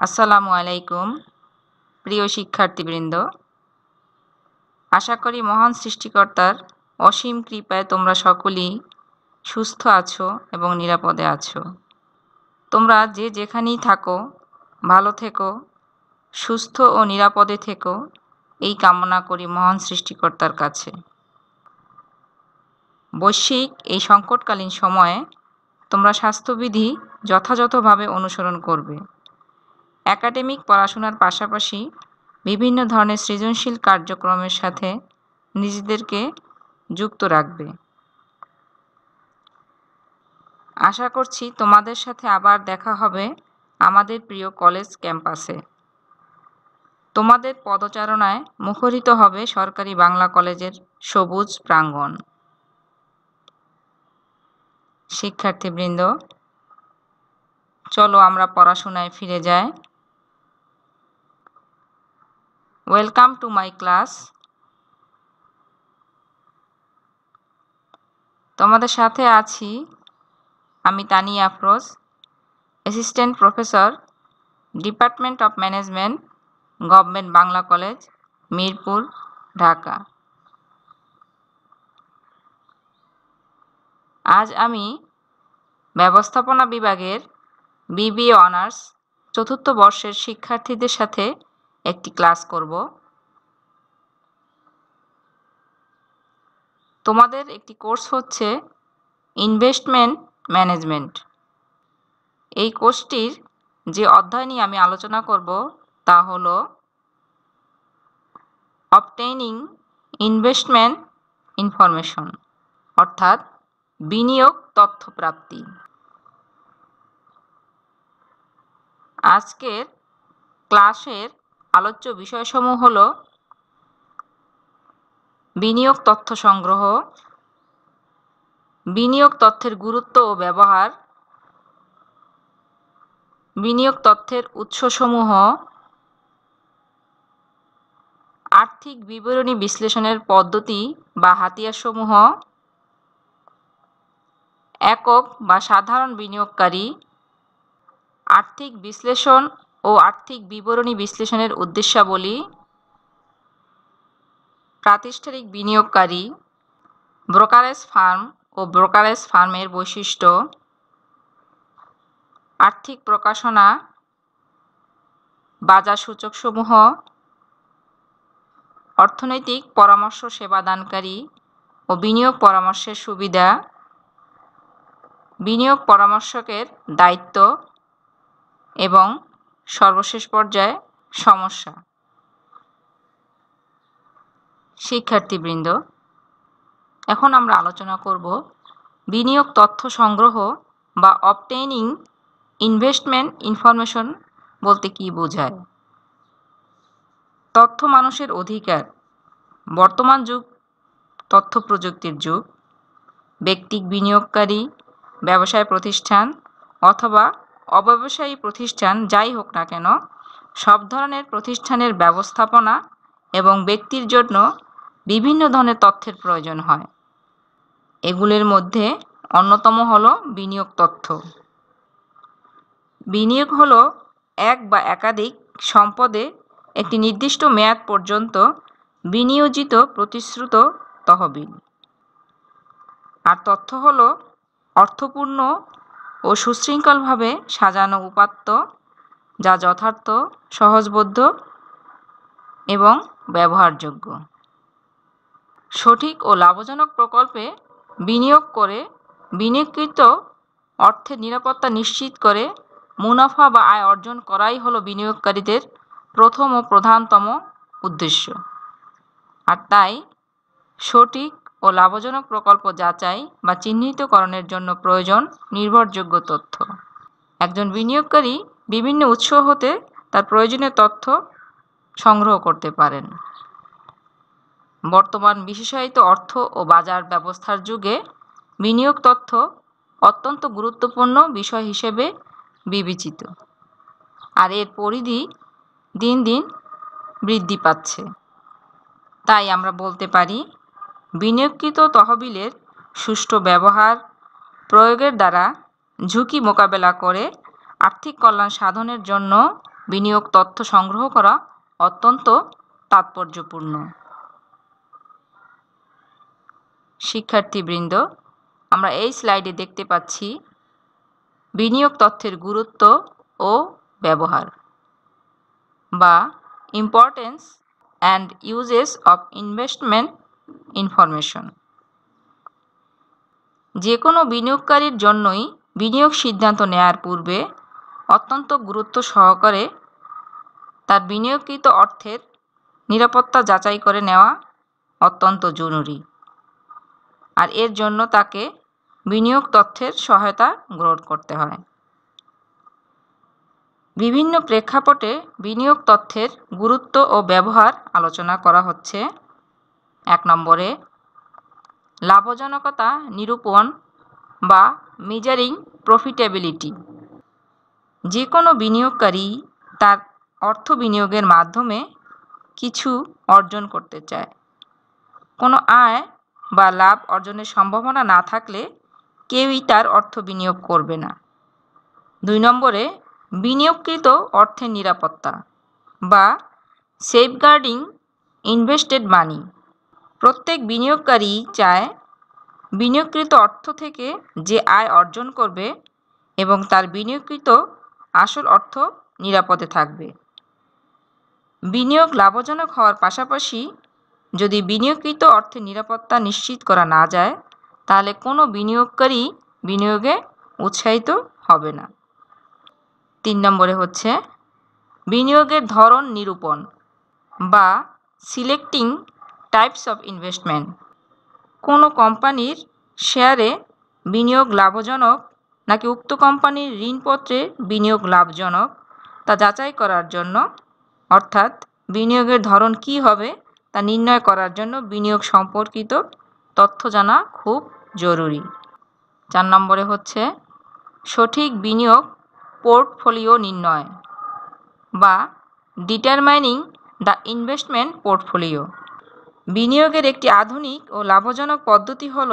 আসসালামু আলাইকুম প্রিয় শিক্ষার্থীবৃন্দ, আশা করি মহান সৃষ্টিকর্তার অসীম কৃপায় তোমরা সকলেই সুস্থ আছো এবং নিরাপদে আছো। তোমরা যে যেখানেই থাকো ভালো থেকো, সুস্থ ও নিরাপদে থেকো, এই কামনা করি মহান সৃষ্টিকর্তার কাছে। বৈশ্বিক এই সংকটকালীন সময়ে তোমরা স্বাস্থ্যবিধি যথাযথভাবে অনুসরণ করবে। একাডেমিক পড়াশোনার পাশাপাশি বিভিন্ন ধরনের সৃজনশীল কার্যক্রমের সাথে নিজেদেরকে যুক্ত রাখবে। আশা করছি তোমাদের সাথে আবার দেখা হবে আমাদের প্রিয় কলেজ ক্যাম্পাসে। তোমাদের পদচারণায় মুখরিত হবে সরকারি বাংলা কলেজের সবুজ প্রাঙ্গণ। শিক্ষার্থীবৃন্দ, চলো আমরা পড়াশোনায় ফিরে যাই। Welcome to my class. তোমাদের সাথে আছি আমি Tania Afroz, assistant professor, department of management, government Bangla college, Mirpur, Dhaka. আজ আমি ব্যবস্থাপনা বিভাগের বিবিএ অনার্স চতুর্থ বর্ষের শিক্ষার্থীদের সাথে একটি ক্লাস করব। তোমাদের একটি কোর্স হচ্ছে ইনভেস্টমেন্ট ম্যানেজমেন্ট। এই কোর্সটির যে অধ্যায় নিয়ে আমি আলোচনা করব তা হল অবটেইনিং ইনভেস্টমেন্ট ইনফরমেশন, অর্থাৎ বিনিয়োগ তথ্য প্রাপ্তি। আজকের ক্লাসের আলোচ্য বিষয়সমূহ হল বিনিয়োগ তথ্য সংগ্রহ, বিনিয়োগ তথ্যের গুরুত্ব ও ব্যবহার, বিনিয়োগ তথ্যের উৎসসমূহ, আর্থিক বিবরণী বিশ্লেষণের পদ্ধতি বা হাতিয়ারসমূহ, একক বা সাধারণ বিনিয়োগকারী, আর্থিক বিশ্লেষণ ও আর্থিক বিবরণী বিশ্লেষণের উদ্দেশ্যাবলী, প্রাতিষ্ঠানিক বিনিয়োগকারী, ব্রোকারেজ ফার্ম ও ব্রোকারেজ ফার্মের বৈশিষ্ট্য, আর্থিক প্রকাশনা, বাজার সূচকসমূহ, অর্থনৈতিক পরামর্শ সেবাদানকারী ও বিনিয়োগ পরামর্শের সুবিধা, বিনিয়োগ পরামর্শকের দায়িত্ব এবং সর্বশেষ পর্যায়ে সমস্যা। শিক্ষার্থীবৃন্দ, এখন আমরা আলোচনা করব বিনিয়োগ তথ্য সংগ্রহ বা অবটেইনিং ইনভেস্টমেন্ট ইনফরমেশন বলতে কী বোঝায়। তথ্য মানুষের অধিকার। বর্তমান যুগ তথ্য প্রযুক্তির যুগ। ব্যক্তিক বিনিয়োগকারী, ব্যবসায় প্রতিষ্ঠান অথবা অব্যবসায়ী প্রতিষ্ঠান যাই হোক না কেন, সব ধরনের প্রতিষ্ঠানের ব্যবস্থাপনা এবং ব্যক্তির জন্য বিভিন্ন ধরনের তথ্যের প্রয়োজন হয়। এগুলির মধ্যে অন্যতম হল বিনিয়োগ তথ্য। বিনিয়োগ হল এক বা একাধিক সম্পদে একটি নির্দিষ্ট মেয়াদ পর্যন্ত বিনিয়োজিত প্রতিশ্রুত তহবিল। আর তথ্য হল অর্থপূর্ণ ও সুশৃঙ্খলভাবে সাজানো উপাত্ত যা যথার্থ, সহজবোধ্য এবং ব্যবহারযোগ্য। সঠিক ও লাভজনক প্রকল্পে বিনিয়োগ করে বিনিয়োগকৃত অর্থের নিরাপত্তা নিশ্চিত করে মুনাফা বা আয় অর্জন করাই হলো বিনিয়োগকারীদের প্রথম ও প্রধানতম উদ্দেশ্য। আর তাই সঠিক ও লাভজনক প্রকল্প যাচাই বা চিহ্নিতকরণের জন্য প্রয়োজন নির্ভরযোগ্য তথ্য। একজন বিনিয়োগকারী বিভিন্ন উৎস হতে তার প্রয়োজনীয় তথ্য সংগ্রহ করতে পারেন। বর্তমান বিশেষায়িত অর্থ ও বাজার ব্যবস্থার যুগে বিনিয়োগ তথ্য অত্যন্ত গুরুত্বপূর্ণ বিষয় হিসেবে বিবেচিত, আর এর পরিধি দিন দিন বৃদ্ধি পাচ্ছে। তাই আমরা বলতে পারি, বিনিয়োগকৃত তহবিলের সুষ্ঠু ব্যবহার প্রয়োগের দ্বারা ঝুঁকি মোকাবেলা করে আর্থিক কল্যাণ সাধনের জন্য বিনিয়োগ তথ্য সংগ্রহ করা অত্যন্ত তাৎপর্যপূর্ণ। শিক্ষার্থীবৃন্দ, আমরা এই স্লাইডে দেখতে পাচ্ছি বিনিয়োগ তথ্যের গুরুত্ব ও ব্যবহার বা importance and uses of investment information. যে কোনো বিনিয়োগকারীর জন্যই বিনিয়োগ সিদ্ধান্ত নেয়ার পূর্বে অত্যন্ত গুরুত্ব সহকারে তার বিনিয়োগকৃত অর্থের নিরাপত্তা যাচাই করে নেওয়া অত্যন্ত জরুরি, আর এর জন্য তাকে বিনিয়োগ তথ্যের সহায়তা গ্রহণ করতে হয়। বিভিন্ন প্রেক্ষাপটে বিনিয়োগ তথ্যের গুরুত্ব ও ব্যবহার আলোচনা করা হচ্ছে। 1 নম্বরে লাভজনকতা নিরূপণ বা মেজারিং প্রফিটেবিলিটি। যে কোনো বিনিয়োগকারী তার অর্থ বিনিয়োগের মাধ্যমে কিছু অর্জন করতে চায়। কোনো আয় বা লাভ অর্জনের সম্ভাবনা না থাকলে কেউই তার অর্থ বিনিয়োগ করবে না। 2 নম্বরে বিনিয়োগকৃত অর্থের নিরাপত্তা বা সেফগার্ডিং ইনভেস্টেড মানি। প্রত্যেক বিনিয়োগকারী চায় বিনিয়োগকৃত অর্থ থেকে যে আয় অর্জন করবে এবং তার বিনিয়োগকৃত আসল অর্থ নিরাপদে থাকবে। বিনিয়োগ লাভজনক হওয়ার পাশাপাশি যদি বিনিয়োগকৃত অর্থের নিরাপত্তা নিশ্চিত করা না যায়, তাহলে কোনো বিনিয়োগকারী বিনিয়োগে উৎসাহিত হবে না। 3 নম্বরে হচ্ছে বিনিয়োগের ধরন নিরূপণ বা সিলেক্টিং টাইপস অফ ইনভেস্টমেন্ট। কোনো কোম্পানির শেয়ারে বিনিয়োগ লাভজনক নাকি উক্ত কোম্পানির ঋণপত্রে বিনিয়োগ লাভজনক তা যাচাই করার জন্য, অর্থাৎ বিনিয়োগের ধরন কী হবে তা নির্ণয় করার জন্য বিনিয়োগ সম্পর্কিত তথ্য জানা খুব জরুরি। 4 নম্বরে হচ্ছে সঠিক বিনিয়োগ পোর্টফোলিও নির্ণয় বা ডিটারমাইনিং দ্য ইনভেস্টমেন্ট পোর্টফোলিও। বিনিয়োগের একটি আধুনিক ও লাভজনক পদ্ধতি হল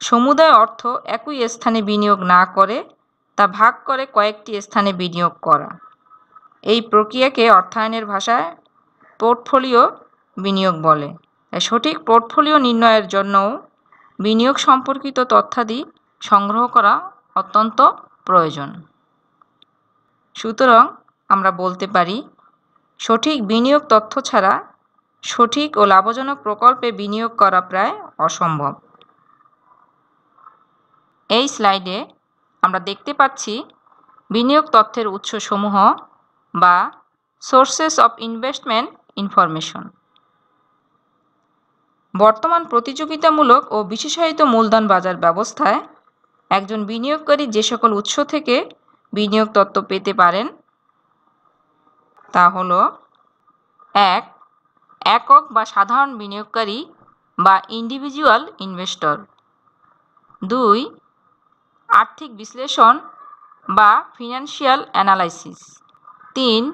সমুদায় অর্থ একই স্থানে বিনিয়োগ না করে তা ভাগ করে কয়েকটি স্থানে বিনিয়োগ করা। এই প্রক্রিয়াকে অর্থায়নের ভাষায় পোর্টফোলিও বিনিয়োগ বলে। তাই সঠিক পোর্টফোলিও নির্ণয়ের জন্যও বিনিয়োগ সম্পর্কিত তথ্যাদি সংগ্রহ করা অত্যন্ত প্রয়োজন। সুতরাং আমরা বলতে পারি, সঠিক বিনিয়োগ তথ্য ছাড়া সঠিক ও লাভজনক প্রকল্পে বিনিয়োগ করা প্রায় অসম্ভব। এই স্লাইডে আমরা দেখতে পাচ্ছি বিনিয়োগ তথ্যের উৎসসমূহ বা সোর্সেস অফ ইনভেস্টমেন্ট ইনফরমেশন। বর্তমান প্রতিযোগিতামূলক ও বিশেষায়িত মূলধন বাজার ব্যবস্থায় একজন বিনিয়োগকারী যে সকল উৎস থেকে বিনিয়োগ তথ্য পেতে পারেন তা হল: 1. একক বা সাধারণ বিনিয়োগকারী বা ইন্ডিভিজুয়াল ইনভেস্টর। 2. আর্থিক বিশ্লেষণ বা ফিনান্সিয়াল অ্যানালাইসিস। 3.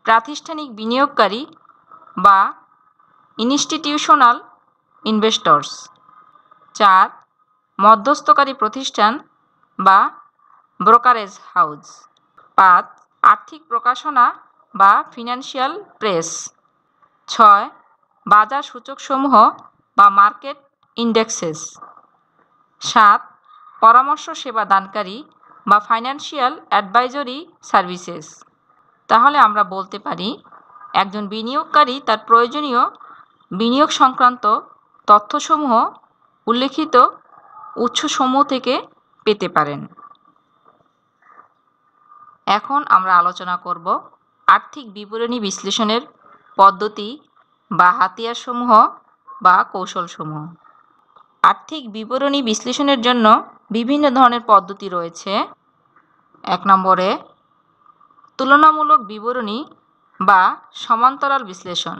প্রাতিষ্ঠানিক বিনিয়োগকারী বা ইনস্টিটিউশনাল ইনভেস্টর্স। 4. মধ্যস্থকারী প্রতিষ্ঠান বা ব্রোকারেজ হাউস। 5. আর্থিক প্রকাশনা বা ফিনান্সিয়াল প্রেস। 6. বাজার সূচকসমূহ বা মার্কেট ইন্ডেক্সেস। 7. পরামর্শ সেবা দানকারী বা ফাইন্যান্সিয়াল অ্যাডভাইজরি সার্ভিসেস। তাহলে আমরা বলতে পারি, একজন বিনিয়োগকারী তার প্রয়োজনীয় বিনিয়োগ সংক্রান্ত তথ্যসমূহ উল্লেখিত উৎসসমূহ থেকে পেতে পারেন। এখন আমরা আলোচনা করব আর্থিক বিবরণী বিশ্লেষণের পদ্ধতি বা হাতিয়ারসমূহ বা কৌশলসমূহ। আর্থিক বিবরণী বিশ্লেষণের জন্য বিভিন্ন ধরনের পদ্ধতি রয়েছে। 1 নম্বরে তুলনামূলক বিবরণী বা সমান্তরাল বিশ্লেষণ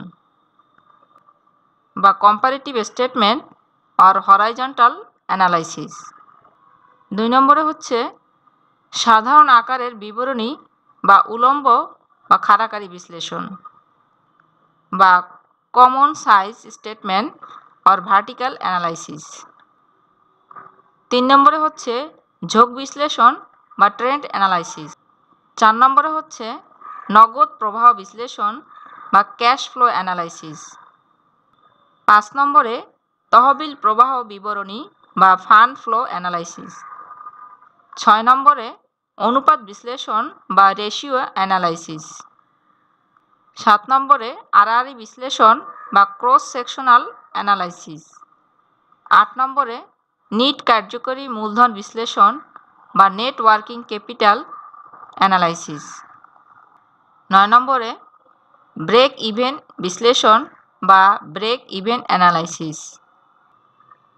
বা comparative statement or horizontal analysis. 2 নম্বরে হচ্ছে সাধারণ আকারের বিবরণী বা উলম্ব বা খাড়াকারি বিশ্লেষণ বা common size statement or vertical analysis. 3 নম্বরে হচ্ছে ঝোঁক বিশ্লেষণ বা ট্রেন্ড অ্যানালাইসিস। 4 নম্বরে হচ্ছে নগদ প্রবাহ বিশ্লেষণ বা ক্যাশ ফ্লো অ্যানালাইসিস। 5 নম্বরে তহবিল প্রবাহ বিবরণী বা ফান্ড ফ্লো অ্যানালাইসিস। 6 নম্বরে অনুপাত বিশ্লেষণ বা রেশিও অ্যানালাইসিস। 7 নম্বরে আড়াআড়ি বিশ্লেষণ বা ক্রস সেকশনাল অ্যানালাইসিস। 8 নম্বরে নিট কার্যকরী মূলধন বিশ্লেষণ বা নেট ওয়ার্কিং ক্যাপিটাল অ্যানালাইসিস। 9 নম্বরে ব্রেক ইভেন বিশ্লেষণ বা ব্রেক ইভেন অ্যানালাইসিস।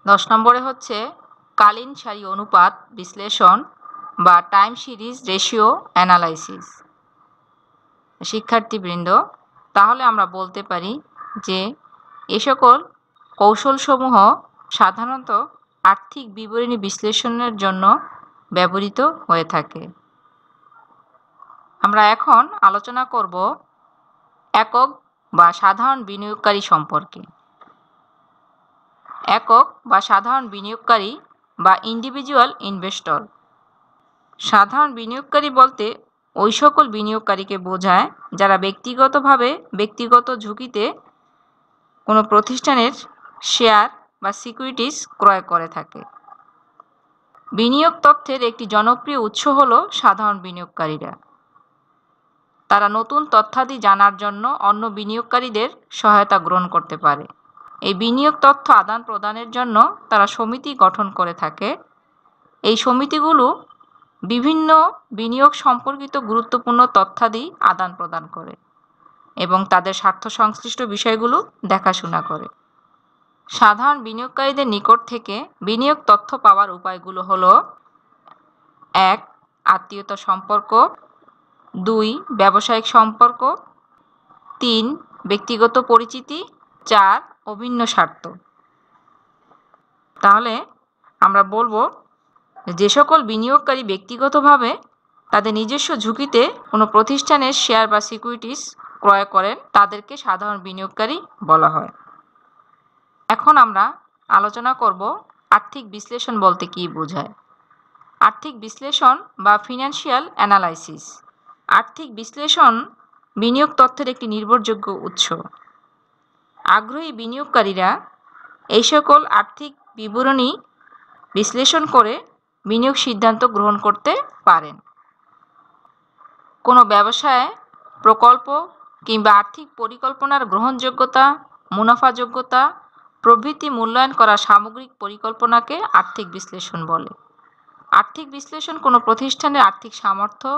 10 নম্বরে হচ্ছে কালীন সারি অনুপাত বিশ্লেষণ বা টাইম সিরিজ রেশিও অ্যানালাইসিস। শিক্ষার্থীবৃন্দ, তাহলে আমরা বলতে পারি যে এ সকল কৌশলসমূহ সাধারণত আর্থিক বিবরণী বিশ্লেষণের জন্য ব্যবহৃত হয়ে থাকে। আমরা এখন আলোচনা করব একক বা সাধারণ বিনিয়োগকারী সম্পর্কে। একক বা সাধারণ বিনিয়োগকারী বা ইন্ডিভিজুয়াল ইনভেস্টর। সাধারণ বিনিয়োগকারী বলতে ওই সকল বিনিয়োগকারীকে বোঝায় যারা ব্যক্তিগতভাবে ব্যক্তিগত ঝুঁকিতে কোনো প্রতিষ্ঠানের শেয়ার বা সিকিউরিটিজ ক্রয় করে থাকে। বিনিয়োগ তথ্যের একটি জনপ্রিয় উৎস হল সাধারণ বিনিয়োগকারীরা। তারা নতুন তথ্যাদি জানার জন্য অন্য বিনিয়োগকারীদের সহায়তা গ্রহণ করতে পারে। এই বিনিয়োগ তথ্য আদান প্রদানের জন্য তারা সমিতি গঠন করে থাকে। এই সমিতিগুলো বিভিন্ন বিনিয়োগ সম্পর্কিত গুরুত্বপূর্ণ তথ্যাদি আদান প্রদান করে এবং তাদের স্বার্থ সংশ্লিষ্ট বিষয়গুলো দেখাশোনা করে। সাধারণ বিনিয়োগকারীদের নিকট থেকে বিনিয়োগ তথ্য পাওয়ার উপায়গুলো হলো: 1. আত্মীয়তা সম্পর্ক, 2. ব্যবসায়িক সম্পর্ক, 3. ব্যক্তিগত পরিচিতি, 4. অভিন্ন স্বার্থ। তাহলে আমরা বলবো যে সকল বিনিয়োগকারী ব্যক্তিগতভাবে তাদের নিজস্ব ঝুঁকিতে কোনো প্রতিষ্ঠানের শেয়ার বা সিকিউরিটিজ ক্রয় করেন তাদেরকে সাধারণ বিনিয়োগকারী বলা হয়। এখন আমরা আলোচনা করব আর্থিক বিশ্লেষণ বলতে কী বোঝায়। আর্থিক বিশ্লেষণ বা ফিনান্সিয়াল অ্যানালাইসিস। আর্থিক বিশ্লেষণ বিনিয়োগ তথ্যের একটি নির্ভরযোগ্য উৎস। আগ্রহী বিনিয়োগকারীরা এই সকল আর্থিক বিবরণী বিশ্লেষণ করে বিনিয়োগ সিদ্ধান্ত গ্রহণ করতে পারেন। কোনো ব্যবসায় প্রকল্প কিংবা আর্থিক পরিকল্পনার গ্রহণযোগ্যতা, মুনাফাযোগ্যতা প্রভৃতি মূল্যায়ন করা সামগ্রিক পরিকল্পনাকে আর্থিক বিশ্লেষণ বলে। আর্থিক বিশ্লেষণ কোনো প্রতিষ্ঠানের আর্থিক সামর্থ্য,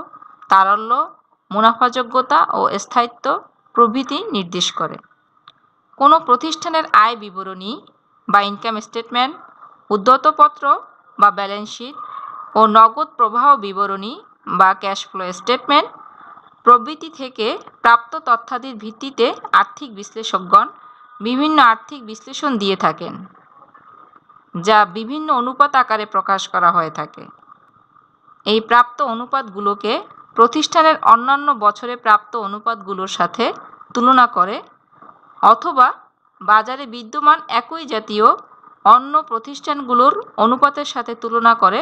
তারল্য, মুনাফাযোগ্যতা ও স্থায়িত্ব প্রভৃতি নির্দেশ করে। কোনো প্রতিষ্ঠানের আয় বিবরণী বা ইনকাম স্টেটমেন্ট, উদ্ধৃতপত্র বা ব্যালেন্স শিট ও নগদ প্রবাহ বিবরণী বা ক্যাশ ফ্লো স্টেটমেন্ট প্রভৃতি থেকে প্রাপ্ত তথ্যাদির ভিত্তিতে আর্থিক বিশ্লেষকগণ বিভিন্ন আর্থিক বিশ্লেষণ দিয়ে থাকেন, যা বিভিন্ন অনুপাত আকারে প্রকাশ করা হয়ে থাকে। এই প্রাপ্ত অনুপাতগুলোকে প্রতিষ্ঠানের অন্যান্য বছরে প্রাপ্ত অনুপাতগুলোর সাথে তুলনা করে অথবা বাজারে বিদ্যমান একই জাতীয় অন্য প্রতিষ্ঠানগুলোর অনুপাতের সাথে তুলনা করে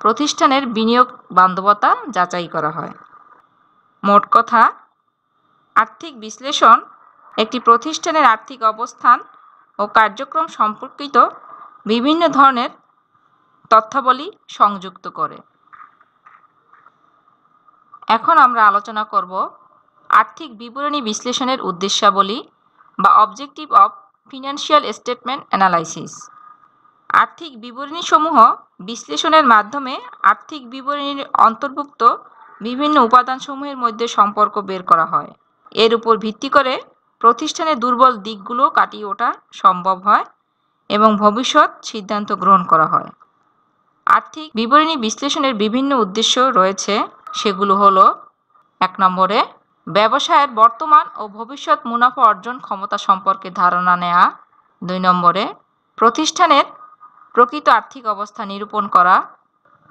প্রতিষ্ঠানের বিনিয়োগ বান্ধবতা যাচাই করা হয়। মোট কথা, আর্থিক বিশ্লেষণ একটি প্রতিষ্ঠানের আর্থিক অবস্থান ও কার্যক্রম সম্পর্কিত বিভিন্ন ধরনের তথ্যাবলী সংযুক্ত করে। এখন আমরা আলোচনা করব আর্থিক বিবরণী বিশ্লেষণের উদ্দেশ্যাবলী বা objective of financial statement analysis. আর্থিক বিবরণীসমূহ বিশ্লেষণের মাধ্যমে আর্থিক বিবরণীর অন্তর্ভুক্ত বিভিন্ন উপাদানসমূহের মধ্যে সম্পর্ক বের করা হয়। এর উপর ভিত্তি করে প্রতিষ্ঠানের দুর্বল দিকগুলো কাটিয়ে ওঠা সম্ভব হয় এবং ভবিষ্যৎ সিদ্ধান্ত গ্রহণ করা হয়। আর্থিক বিবরণী বিশ্লেষণের বিভিন্ন উদ্দেশ্য রয়েছে, সেগুলো হলো: 1 নম্বরে ব্যবসায়ের বর্তমান ও ভবিষ্যৎ মুনাফা অর্জন ক্ষমতা সম্পর্কে ধারণা নেওয়া। 2 নম্বরে প্রতিষ্ঠানের প্রকৃত আর্থিক অবস্থা নিরূপণ করা।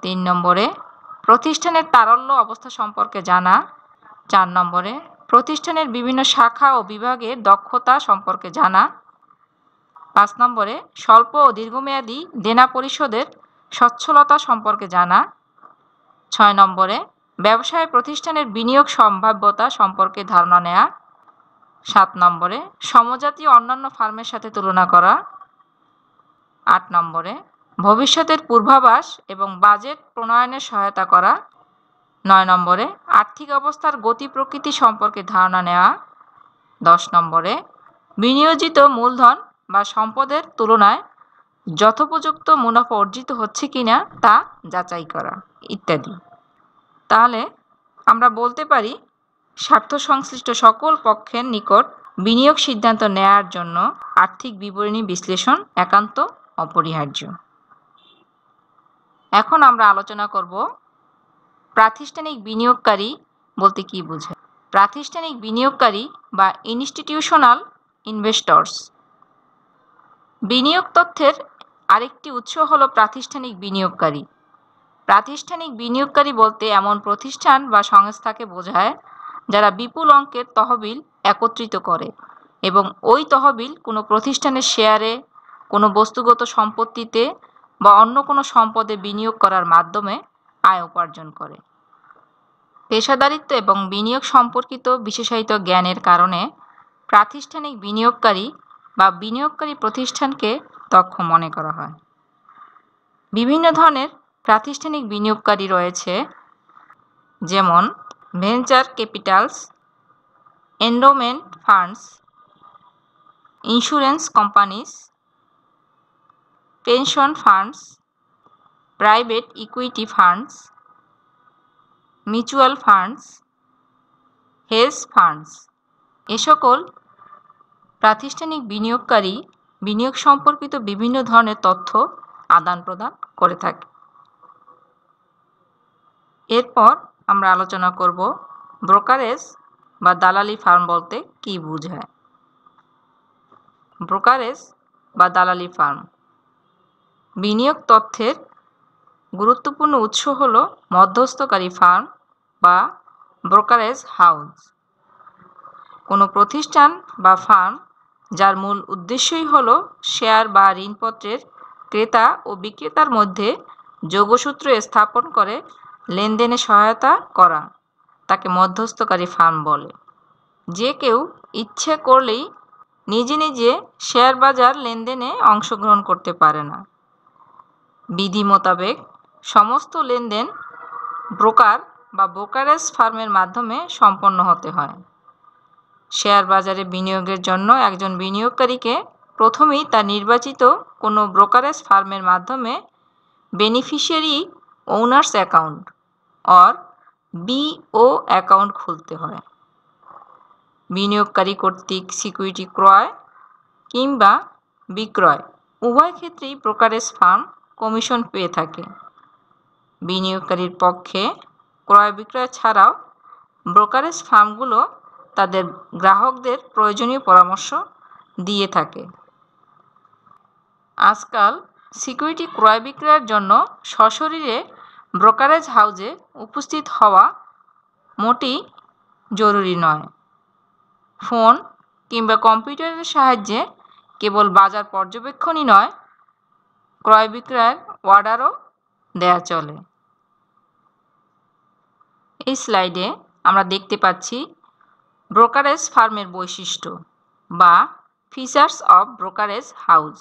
3 নম্বরে প্রতিষ্ঠানের তারল্য অবস্থা সম্পর্কে জানা। 4 নম্বরে প্রতিষ্ঠানের বিভিন্ন শাখা ও বিভাগের দক্ষতা সম্পর্কে জানা। 5 নম্বরে স্বল্প ও দীর্ঘমেয়াদী দেনা পরিশোধের সচ্ছলতা সম্পর্কে জানা। 6 নম্বরে ব্যবসায় প্রতিষ্ঠানের বিনিয়োগ সম্ভাব্যতা সম্পর্কে ধারণা নেওয়া। 7 নম্বরে সমজাতীয় অন্যান্য ফার্মের সাথে তুলনা করা। 8 নম্বরে ভবিষ্যতের পূর্বাভাস এবং বাজেট প্রণয়নে সহায়তা করা। 9 নম্বরে আর্থিক অবস্থার গতি প্রকৃতি সম্পর্কে ধারণা নেওয়া। 10 নম্বরে বিনিয়োজিত মূলধন বা সম্পদের তুলনায় যথোপযুক্ত মুনাফা অর্জিত হচ্ছে কিনা তা যাচাই করা ইত্যাদি। তাহলে আমরা বলতে পারি স্বার্থ সংশ্লিষ্ট সকল পক্ষের নিকট বিনিয়োগ সিদ্ধান্ত নেয়ার জন্য আর্থিক বিবরণী বিশ্লেষণ একান্ত অপরিহার্য। এখন আমরা আলোচনা করব প্রাতিষ্ঠানিক বিনিয়োগকারী বলতে কি বোঝায়। প্রাতিষ্ঠানিক বিনিয়োগকারী বা ইনস্টিটিউশনাল ইনভেস্টর্স। বিনিয়োগ তথ্যের আরেকটি উৎস হলো প্রাতিষ্ঠানিক বিনিয়োগকারী। প্রাতিষ্ঠানিক বিনিয়োগকারী বলতে এমন প্রতিষ্ঠান বা সংস্থাকে বোঝায় যারা বিপুল অঙ্কের তহবিল একত্রিত করে এবং ওই তহবিল কোনো প্রতিষ্ঠানের শেয়ারে, কোনো বস্তুগত সম্পত্তিতে বা অন্য কোনো সম্পদে বিনিয়োগ করার মাধ্যমে আয় উপার্জন করে। পেশাদারিত্ব এবং বিনিয়োগ সম্পর্কিত বিশেষায়িত জ্ঞানের কারণে প্রাতিষ্ঠানিক বিনিয়োগকারী বা বিনিয়োগকারী প্রতিষ্ঠানকে দক্ষ মনে করা হয়। বিভিন্ন ধরনের প্রাতিষ্ঠানিক বিনিয়োগকারী রয়েছে, যেমন venture capitals, endowment funds, insurance companies, pension funds, private equity funds, mutual funds, hedge funds. এ সকল প্রাতিষ্ঠানিক বিনিয়োগকারী বিনিয়োগ সম্পর্কিত বিভিন্ন ধরনের তথ্য আদান প্রদান করে থাকে। এরপর আমরা আলোচনা করব ব্রোকারেজ বা দালালি ফার্ম বলতে কি বোঝায়। ব্রোকারেজ বা দালালি ফার্ম বিনিয়োগ তথ্যের গুরুত্বপূর্ণ উৎস হল মধ্যস্থকারী ফার্ম বা ব্রোকারেজ হাউস। কোনো প্রতিষ্ঠান বা ফার্ম যার মূল উদ্দেশ্যই হল শেয়ার বা ঋণপত্রের ক্রেতা ও বিক্রেতার মধ্যে যোগসূত্র স্থাপন করে লেনদেনে সহায়তা করা, তাকে মধ্যস্থকারী ফার্ম বলে। যে কেউ ইচ্ছে করলেই নিজে নিজে শেয়ার বাজার লেনদেনে অংশগ্রহণ করতে পারে না। বিধি মোতাবেক সমস্ত লেনদেন ব্রোকার বা ব্রোকারেজ ফার্মের মাধ্যমে সম্পন্ন হতে হয়। শেয়ার বাজারে বিনিয়োগের জন্য একজন বিনিয়োগকারীকে প্রথমেই তার নির্বাচিত কোনো ব্রোকারেজ ফার্মের মাধ্যমে beneficiary owners account or BO account খুলতে হয়। বিনিয়োগকারী কর্তৃক সিকিউরিটি ক্রয় কিংবা বিক্রয় উভয় ক্ষেত্রেই ব্রোকারেজ ফার্ম কমিশন পেয়ে থাকে। বিনিয়োগকারীর পক্ষে ক্রয় বিক্রয় ছাড়াও ব্রোকারেজ ফার্মগুলো তাদের গ্রাহকদের প্রয়োজনীয় পরামর্শ দিয়ে থাকে। আজকাল সিকিউরিটি ক্রয় বিক্রয়ের জন্য সশরীরে ব্রোকারেজ হাউসে উপস্থিত হওয়া মোটেই জরুরি নয়। ফোন কিংবা কম্পিউটারের সাহায্যে কেবল বাজার পর্যবেক্ষণই নয়, ক্রয় বিক্রয়ের অর্ডারও দেয়া চলে। এই স্লাইডে আমরা দেখতে পাচ্ছি ব্রোকারেজ ফার্মের বৈশিষ্ট্য বা features of brokerage house.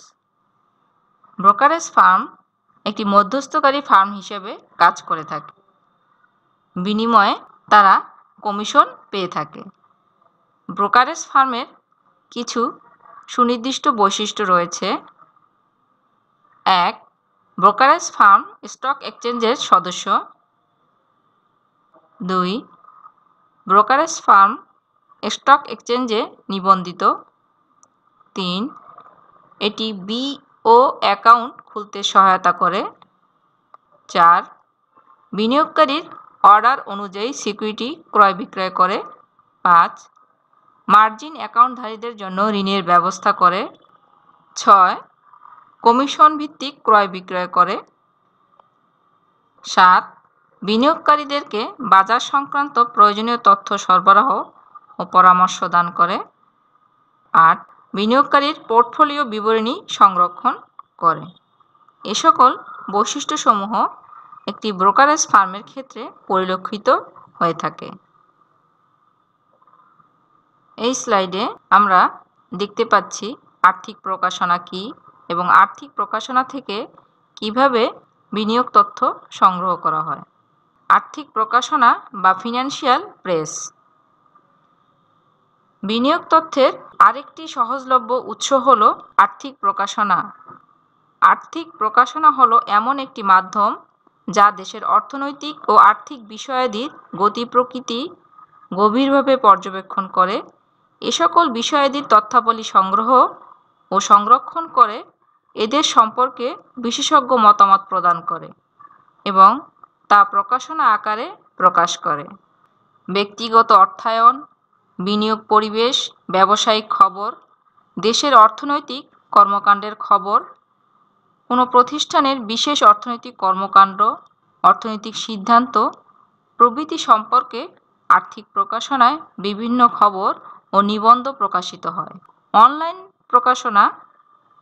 Brokerage firm একটি মধ্যস্থকারী ফার্ম হিসেবে কাজ করে থাকে। বিনিময়ে তারা কমিশন পেয়ে থাকে। ব্রোকারেজ ফার্মের কিছু সুনির্দিষ্ট বৈশিষ্ট্য রয়েছে। 1. ব্রোকারেজ ফার্ম স্টক এক্সচেঞ্জের সদস্য। 2. ব্রোকারেজ ফার্ম স্টক এক্সচেঞ্জে নিবন্ধিত। 3. এটি বিও অ্যাকাউন্ট খুলতে সহায়তা করে। 4. বিনিয়োগকারীর অর্ডার অনুযায়ী সিকিউরিটি ক্রয় বিক্রয় করে। 5. মার্জিন অ্যাকাউন্টধারীদের জন্য ঋণের ব্যবস্থা করে। 6. কমিশন ভিত্তিক ক্রয় বিক্রয় করে। 7. বিনিয়োগকারীদেরকে বাজার সংক্রান্ত প্রয়োজনীয় তথ্য সরবরাহ ও পরামর্শ দান করে। 8. বিনিয়োগকারীর পোর্টফোলিও বিবরণী সংরক্ষণ করে। এ সকল বৈশিষ্ট্যসমূহ একটি ব্রোকারেজ ফার্মের ক্ষেত্রে পরিলক্ষিত হয়ে থাকে। এই স্লাইডে আমরা দেখতে পাচ্ছি আর্থিক প্রকাশনা কি এবং আর্থিক প্রকাশনা থেকে কিভাবে বিনিয়োগ তথ্য সংগ্রহ করা হয়। আর্থিক প্রকাশনা বা ফিনান্সিয়াল প্রেস বিনিয়োগ তথ্যের আরেকটি সহজলভ্য উৎস হল আর্থিক প্রকাশনা। আর্থিক প্রকাশনা হলো এমন একটি মাধ্যম যা দেশের অর্থনৈতিক ও আর্থিক বিষয়াদির গতি প্রকৃতি গভীরভাবে পর্যবেক্ষণ করে, এ সকল বিষয়াদির তথ্যাবলী সংগ্রহ ও সংরক্ষণ করে, এদের সম্পর্কে বিশেষজ্ঞ মতামত প্রদান করে এবং তা প্রকাশনা আকারে প্রকাশ করে। ব্যক্তিগত অর্থায়ন, বিনিয়োগ পরিবেশ, ব্যবসায়িক খবর, দেশের অর্থনৈতিক কর্মকাণ্ডের খবর, কোনো প্রতিষ্ঠানের বিশেষ অর্থনৈতিক কর্মকাণ্ড, অর্থনৈতিক সিদ্ধান্ত প্রভৃতি সম্পর্কে আর্থিক প্রকাশনায় বিভিন্ন খবর ও নিবন্ধ প্রকাশিত হয়। অনলাইন প্রকাশনা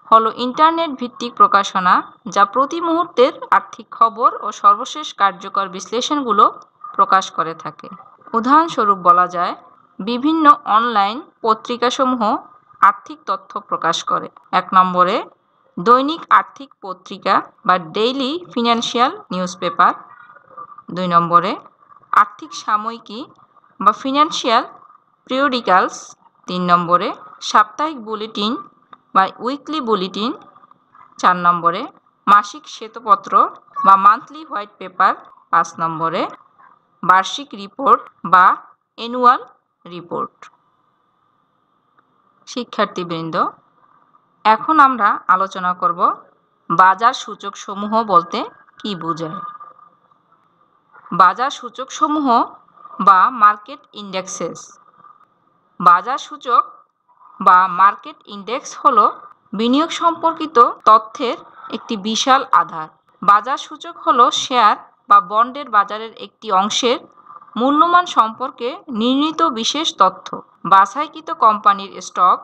হলো ইন্টারনেট ভিত্তিক প্রকাশনা যা প্রতি মুহূর্তের আর্থিক খবর ও সর্বশেষ কার্যকর বিশ্লেষণগুলো প্রকাশ করে থাকে। উদাহরণস্বরূপ বলা যায়, বিভিন্ন অনলাইন পত্রিকাসমূহ আর্থিক তথ্য প্রকাশ করে। 1 নম্বরে দৈনিক আর্থিক পত্রিকা বা ডেইলি ফিনান্সিয়াল নিউজ পেপার। 2 নম্বরে আর্থিক সাময়িকী বা ফিনান্সিয়াল পিরিয়ডিক্যালস। 3 নম্বরে সাপ্তাহিক বুলেটিন বা উইকলি বুলেটিন। 4 নম্বরে মাসিক শ্বেতপত্র বা মান্থলি হোয়াইট পেপার। 5 নম্বরে বার্ষিক রিপোর্ট বা অ্যানুয়াল রিপোর্ট। শিক্ষার্থীবৃন্দ, এখন আমরা আলোচনা করব বাজার সূচক সমূহ বলতে কি বোঝায়। বাজার সূচক সমূহ বা মার্কেট ইন্ডেক্সেস। বাজার সূচক বা মার্কেট ইন্ডেক্স হলো বিনিয়োগ সম্পর্কিত তথ্যের একটি বিশাল আধার। বাজার সূচক হলো শেয়ার বা বন্ডের বাজারের একটি অংশের মূল্যমান সম্পর্কে নির্ণীত বিশেষ তথ্য। বাছাইকৃত কোম্পানির স্টক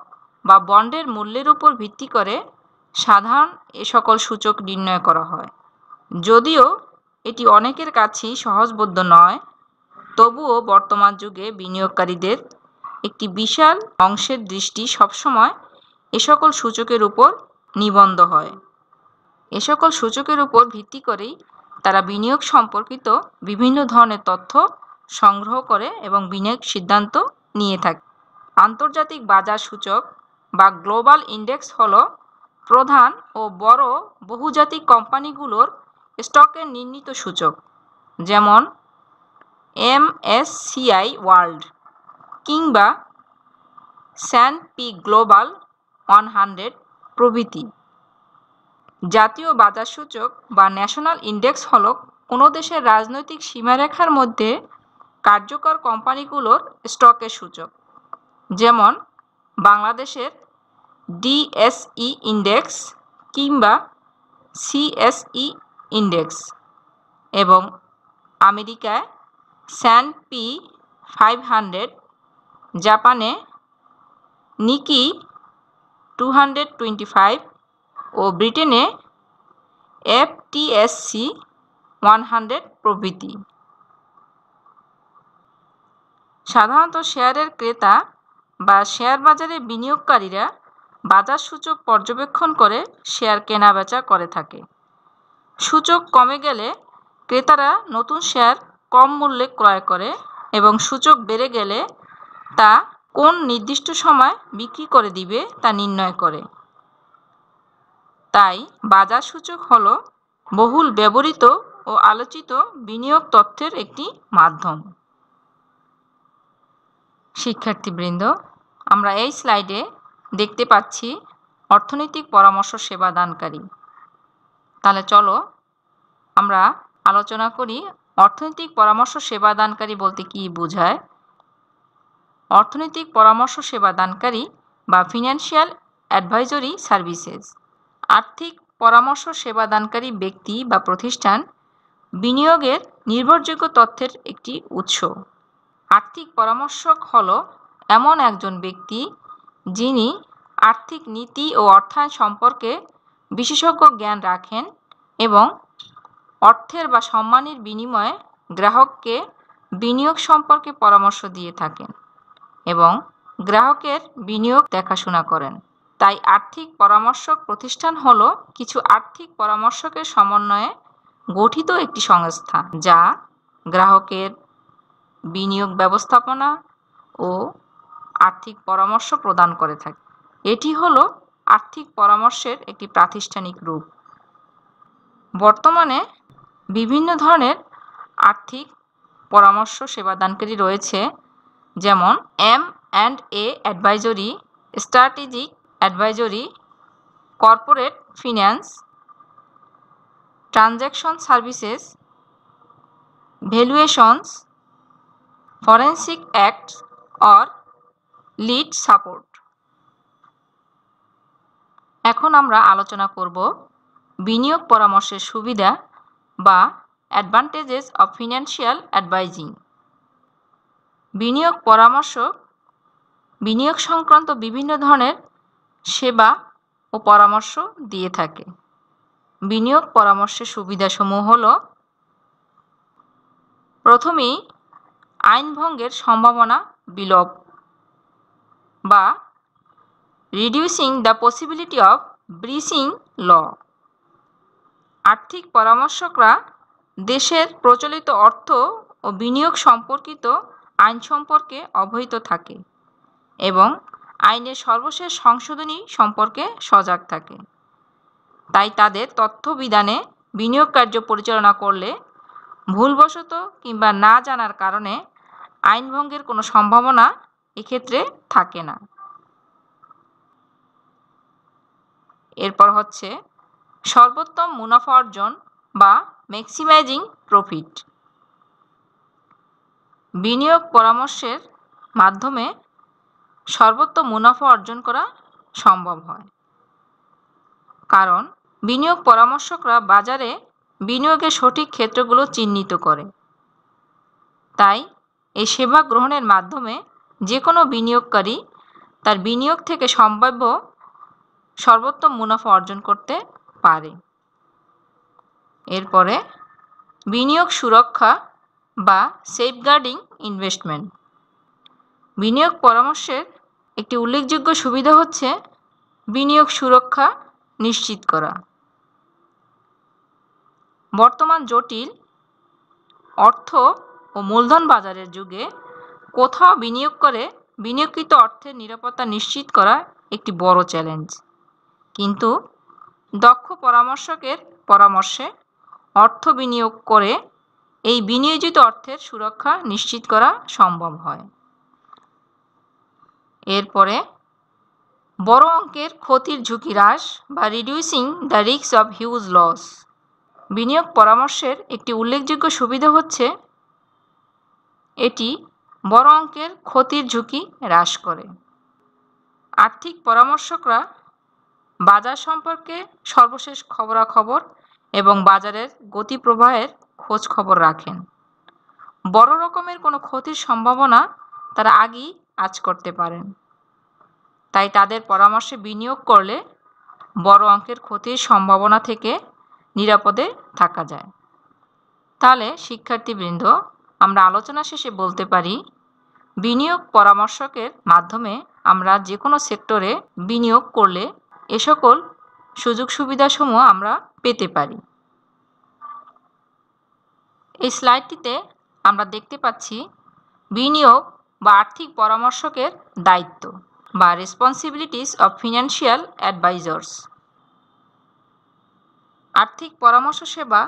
বা বন্ডের মূল্যের উপর ভিত্তি করে সাধারণ এ সকল সূচক নির্ণয় করা হয়। যদিও এটি অনেকের কাছেই সহজবোধ্য নয়, তবুও বর্তমান যুগে বিনিয়োগকারীদের একটি বিশাল অংশের দৃষ্টি সবসময় এ সকল সূচকের উপর নিবদ্ধ হয়। এ সকল সূচকের উপর ভিত্তি করেই তারা বিনিয়োগ সম্পর্কিত বিভিন্ন ধরনের তথ্য সংগ্রহ করে এবং বিনিয়োগ সিদ্ধান্ত নিয়ে থাকে। আন্তর্জাতিক বাজার সূচক বা গ্লোবাল ইন্ডেক্স হলো প্রধান ও বড় বহুজাতিক কোম্পানিগুলোর স্টকের নির্ণীত সূচক, যেমন MSCI ওয়ার্ল্ড কিংবা S&P গ্লোবাল 100 প্রভৃতি। জাতীয় বাজার সূচক বা ন্যাশনাল ইন্ডেক্স হলো কোনো দেশের রাজনৈতিক সীমারেখার মধ্যে কার্যকর কোম্পানিগুলোর স্টকের সূচক, যেমন বাংলাদেশের DSE ইন্ডেক্স কিংবা CSE ইন্ডেক্স এবং আমেরিকায় S&P 500, জাপানে নিকি 225 ও ব্রিটেনে FTSE 100 প্রভৃতি। সাধারণত শেয়ারের ক্রেতা বা শেয়ার বাজারে বিনিয়োগকারীরা বাজার সূচক পর্যবেক্ষণ করে শেয়ার কেনাবেচা করে থাকে। সূচক কমে গেলে ক্রেতারা নতুন শেয়ার কম মূল্যে ক্রয় করে এবং সূচক বেড়ে গেলে তা কোন নির্দিষ্ট সময় বিক্রি করে দিবে তা নির্ণয় করে। তাই বাজার সূচক হলো বহুল ব্যবহৃত ও আলোচিত বিনিয়োগ তথ্যের একটি মাধ্যম। শিক্ষার্থীবৃন্দ, আমরা এই স্লাইডে দেখতে পাচ্ছি অর্থনৈতিক পরামর্শ সেবা দানকারী। তাহলে চলো আমরা আলোচনা করি অর্থনৈতিক পরামর্শ সেবা দানকারী বলতে কি বোঝায়। অর্থনৈতিক পরামর্শ সেবা দানকারী বা ফিনান্সিয়াল অ্যাডভাইজরি সার্ভিসেস আর্থিক পরামর্শ সেবা দানকারী ব্যক্তি বা প্রতিষ্ঠান বিনিয়োগের নির্ভরযোগ্য তথ্যের একটি উৎস। আর্থিক পরামর্শক হলো এমন একজন ব্যক্তি যিনি আর্থিক নীতি ও অর্থায়ন সম্পর্কে বিশেষজ্ঞ জ্ঞান রাখেন এবং অর্থের বা সম্মানের বিনিময়ে গ্রাহককে বিনিয়োগ সম্পর্কে পরামর্শ দিয়ে থাকেন এবং গ্রাহকের বিনিয়োগ দেখাশোনা করেন। তাই আর্থিক পরামর্শক প্রতিষ্ঠান হলো কিছু আর্থিক পরামর্শকের সমন্বয়ে গঠিত একটি সংস্থা যা গ্রাহকের বিনিয়োগ ব্যবস্থাপনা ও আর্থিক পরামর্শ প্রদান করে থাকে। এটি হলো আর্থিক পরামর্শের একটি প্রাতিষ্ঠানিক রূপ। বর্তমানে বিভিন্ন ধরনের আর্থিক পরামর্শ সেবাদানকারী রয়েছে, যেমন M&A advisory, strategic advisory, corporate finance, transaction services, valuations, forensic acts or lead support. এখন আমরা আলোচনা করব বিনিয়োগ পরামর্শের সুবিধা বা অ্যাডভান্টেজেস অফ ফিনান্সিয়াল অ্যাডভাইজিং। বিনিয়োগ পরামর্শক বিনিয়োগ সংক্রান্ত বিভিন্ন ধরনের সেবা ও পরামর্শ দিয়ে থাকে। বিনিয়োগ পরামর্শের সুবিধাসমূহ হলো, প্রথমেই আইন ভঙ্গের সম্ভাবনা বিলোপ বা রিডিউসিং দ্য পসিবিলিটি অফ ব্রিচিং ল। আর্থিক পরামর্শকরা দেশের প্রচলিত অর্থ ও বিনিয়োগ সম্পর্কিত আইন সম্পর্কে অবহিত থাকে এবং আইনের সর্বশেষ সংশোধনী সম্পর্কে সজাগ থাকে। তাই তাদের তথ্যবিধানে বিনিয়োগ কার্য পরিচালনা করলে ভুলবশত কিংবা না জানার কারণে আইন ভঙ্গের কোনো সম্ভাবনা এক্ষেত্রে থাকে না। এরপর হচ্ছে সর্বোত্তম মুনাফা অর্জন বা ম্যাক্সিমাইজিং প্রফিট। বিনিয়োগ পরামর্শের মাধ্যমে সর্বোত্তম মুনাফা অর্জন করা সম্ভব হয়, কারণ বিনিয়োগ পরামর্শকরা বাজারে বিনিয়োগের সঠিক ক্ষেত্রগুলো চিহ্নিত করে। তাই এই সেবা গ্রহণের মাধ্যমে যে কোনো বিনিয়োগকারী তার বিনিয়োগ থেকে সম্ভাব্য সর্বোত্তম মুনাফা অর্জন করতে পারে। এরপরে বিনিয়োগ সুরক্ষা বা সেফগার্ডিং ইনভেস্টমেন্ট। বিনিয়োগ পরামর্শের একটি উল্লেখযোগ্য সুবিধা হচ্ছে বিনিয়োগ সুরক্ষা নিশ্চিত করা। বর্তমান জটিল অর্থ ও মূলধন বাজারের যুগে কোথাও বিনিয়োগ করে বিনিয়োগকৃত অর্থের নিরাপত্তা নিশ্চিত করা একটি বড় চ্যালেঞ্জ, কিন্তু দক্ষ পরামর্শকের পরামর্শে অর্থ বিনিয়োগ করে এই বিনিয়োজিত অর্থের সুরক্ষা নিশ্চিত করা সম্ভব হয়। এরপরে বড় অঙ্কের ক্ষতির ঝুঁকি হ্রাস বা reducing the risk of huge loss. বিনিয়োগ পরামর্শের একটি উল্লেখযোগ্য সুবিধা হচ্ছে এটি বড় অঙ্কের ক্ষতির ঝুঁকি হ্রাস করে। আর্থিক পরামর্শকরা বাজার সম্পর্কে সর্বশেষ খবরাখবর এবং বাজারের গতি প্রবাহের খোঁজ খবর রাখেন। বড় রকমের কোনো ক্ষতির সম্ভাবনা তারা আগেই আঁচ করতে পারেন। তাই তাদের পরামর্শে বিনিয়োগ করলে বড় অঙ্কের ক্ষতির সম্ভাবনা থেকে নিরাপদে থাকা যায়। তাহলে শিক্ষার্থীবৃন্দ, আমরা আলোচনা শেষে বলতে পারি বিনিয়োগ পরামর্শকের মাধ্যমে আমরা যে কোনো সেক্টরে বিনিয়োগ করলে এ সকল সুযোগ সুবিধাসমূহ আমরা পেতে পারি। এই স্লাইডটিতে আমরা দেখতে পাচ্ছি বিনিয়োগ বা আর্থিক পরামর্শকের দায়িত্ব বা রেসপন্সিবিলিটিস অফ ফিনান্সিয়াল অ্যাডভাইজার্স। আর্থিক পরামর্শ সেবা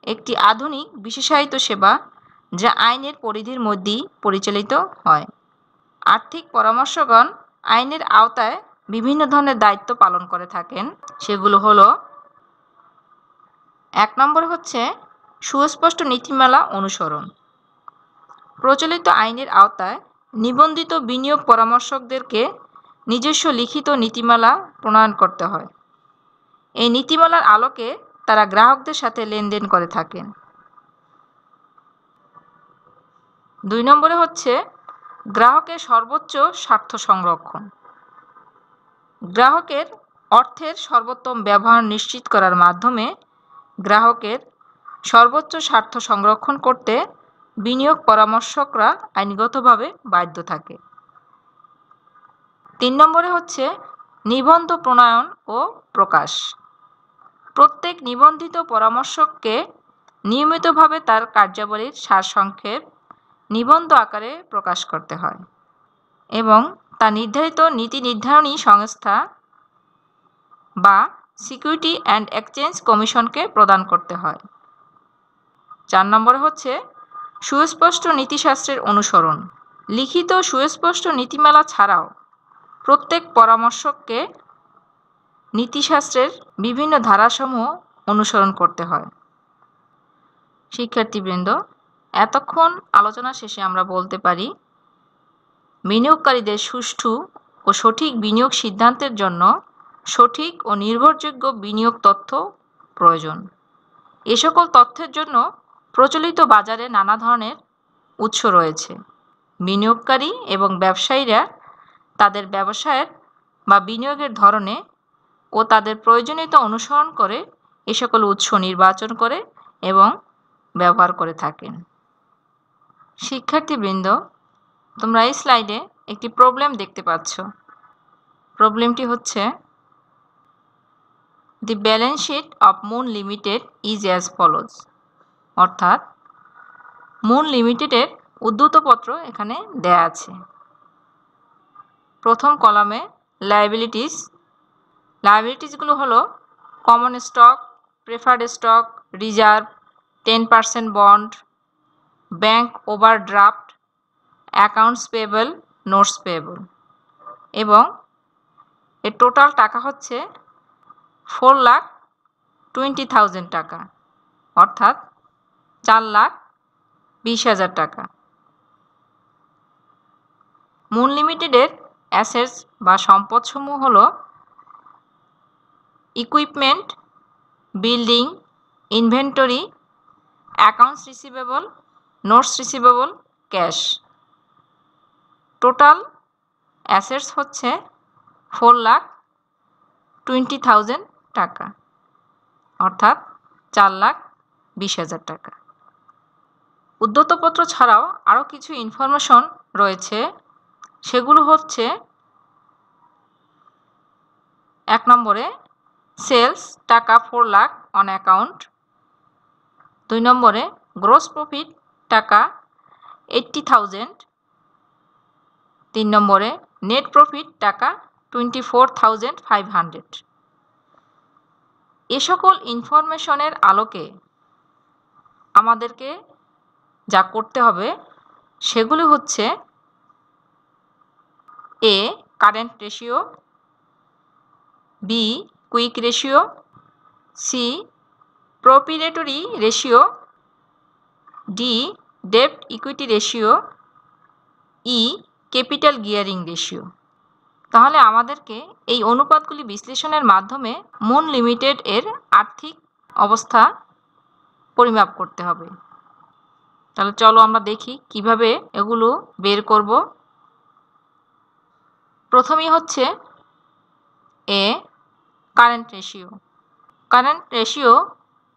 একটি আধুনিক বিশেষায়িত সেবা যা আইনের পরিধির মধ্যেই পরিচালিত হয়। আর্থিক পরামর্শগণ আইনের আওতায় বিভিন্ন ধরনের দায়িত্ব পালন করে থাকেন। সেগুলো হলো, 1 নম্বর হচ্ছে সুস্পষ্ট নীতিমালা অনুসরণ। প্রচলিত আইনের আওতায় নিবন্ধিত বিনিয়োগ পরামর্শকদেরকে নিজস্ব লিখিত নীতিমালা প্রণয়ন করতে হয়। এই নীতিমালার আলোকে তারা গ্রাহকদের সাথে লেনদেন করে থাকেন। 2 নম্বরে হচ্ছে গ্রাহকের সর্বোচ্চ স্বার্থ সংরক্ষণ। গ্রাহকের অর্থের সর্বোত্তম ব্যবহার নিশ্চিত করার মাধ্যমে গ্রাহকের সর্বোচ্চ স্বার্থ সংরক্ষণ করতে বিনিয়োগ পরামর্শকরা আইনগতভাবে বাধ্য থাকে। 3 নম্বরে হচ্ছে নিবন্ধ প্রণয়ন ও প্রকাশ। প্রত্যেক নিবন্ধিত পরামর্শককে নিয়মিতভাবে তার কার্যাবলীর সারসংক্ষেপ নিবন্ধ আকারে প্রকাশ করতে হয় এবং তা নির্ধারিত নীতি নির্ধারণী সংস্থা বা সিকিউরিটি অ্যান্ড এক্সচেঞ্জ কমিশনকে প্রদান করতে হয়। 4 নম্বরে হচ্ছে সুস্পষ্ট নীতিশাস্ত্রের অনুসরণ। লিখিত সুস্পষ্ট নীতিমালা ছাড়াও প্রত্যেক পরামর্শককে নীতিশাস্ত্রের বিভিন্ন ধারাসমূহ অনুসরণ করতে হয়। শিক্ষার্থীবৃন্দ, এতক্ষণ আলোচনা শেষে আমরা বলতে পারি বিনিয়োগকারীদের সুষ্ঠু ও সঠিক বিনিয়োগ সিদ্ধান্তের জন্য সঠিক ও নির্ভরযোগ্য বিনিয়োগ তথ্য প্রয়োজন। এ সকল তথ্যের জন্য প্রচলিত বাজারে নানা ধরনের উৎস রয়েছে। বিনিয়োগকারী এবং ব্যবসায়ীরা তাদের ব্যবসায়ের বা বিনিয়োগের ধরনে ও তাদের প্রয়োজনীয়তা অনুসরণ করে এ সকল উৎস নির্বাচন করে এবং ব্যবহার করে থাকেন। শিক্ষার্থীবৃন্দ, তোমরা এই স্লাইডে একটি প্রবলেম দেখতে পাচ্ছ। প্রবলেমটি হচ্ছে the balance sheet of Moon limited is as follows, অর্থাৎ মুন লিমিটেডের উদ্ধৃতপত্র এখানে দেয়া আছে। প্রথম কলামে লায়াবিলিটিসগুলো হলো common stock, preferred stock, reserve, 10% bond, bank overdraft, accounts payable, notes payable, এবং এর টোটাল টাকা হচ্ছে 4,20,000 টাকা, অর্থাৎ 4,20,000 টাকা। মুন লিমিটেডের অ্যাসেটস বা সম্পদসমূহ হল equipment, building, inventory, accounts receivable, notes receivable, cash. Total assets হচ্ছে 4,20,000 টাকা, অর্থাৎ 4,20,000 টাকা। উদ্ধৃতপত্র ছাড়াও আরও কিছু ইনফরমেশন রয়েছে, সেগুলো হচ্ছে 1 নম্বরে সেলস টাকা 4 লাখ অন অ্যাকাউন্ট, 2 নম্বরে গ্রোস প্রফিট টাকা 80,000, 3 নম্বরে নেট প্রফিট টাকা 24,500। এ সকল ইনফরমেশনের আলোকে আমাদেরকে যা করতে হবে সেগুলি হচ্ছে এ current ratio, B quick ratio, C proprietary ratio, D ডেপ্ট equity ratio, E capital gearing ratio. তাহলে আমাদেরকে এই অনুপাতগুলি বিশ্লেষণের মাধ্যমে মুন লিমিটেড এর আর্থিক অবস্থা পরিমাপ করতে হবে। তাহলে চলো আমরা দেখি কিভাবে এগুলো বের করব। প্রথমেই হচ্ছে এ কারেন্ট রেশিও। কারেন্ট রেশিও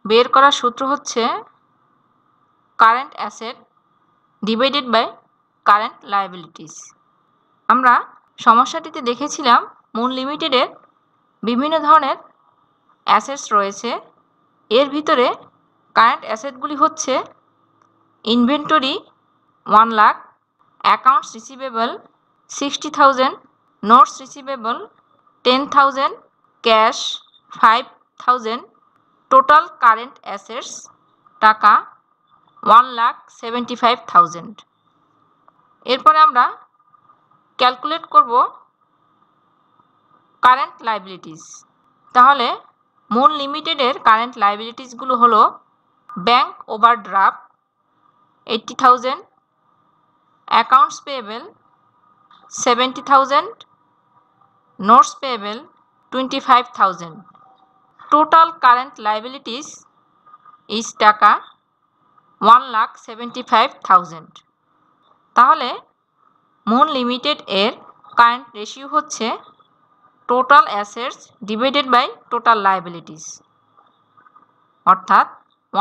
বের করার সূত্র হচ্ছে current asset divided by current liabilities. আমরা সমস্যাটিতে দেখেছিলাম মুন লিমিটেডের বিভিন্ন ধরনের অ্যাসেটস রয়েছে। এর ভিতরে কারেন্ট অ্যাসেটগুলি হচ্ছে inventory 1 lakh, accounts receivable 60,000, notes receivable 10,000, cash 5,000, total current assets টাকা 1,75,000। এরপরে আমরা ক্যালকুলেট করব কারেন্ট লায়াবিলিটিস। তাহলে মুন লিমিটেডের কারেন্ট লায়াবিলিটিসগুলো হলো bank overdraft 80,000, accounts payable 70,000, notes payable 25,000। Total current liabilities is টাকা 1,75,000। তাহলে মুন লিমিটেড এর কারেন্ট রেশিও হচ্ছে total assets divided by total liabilities, অর্থাৎ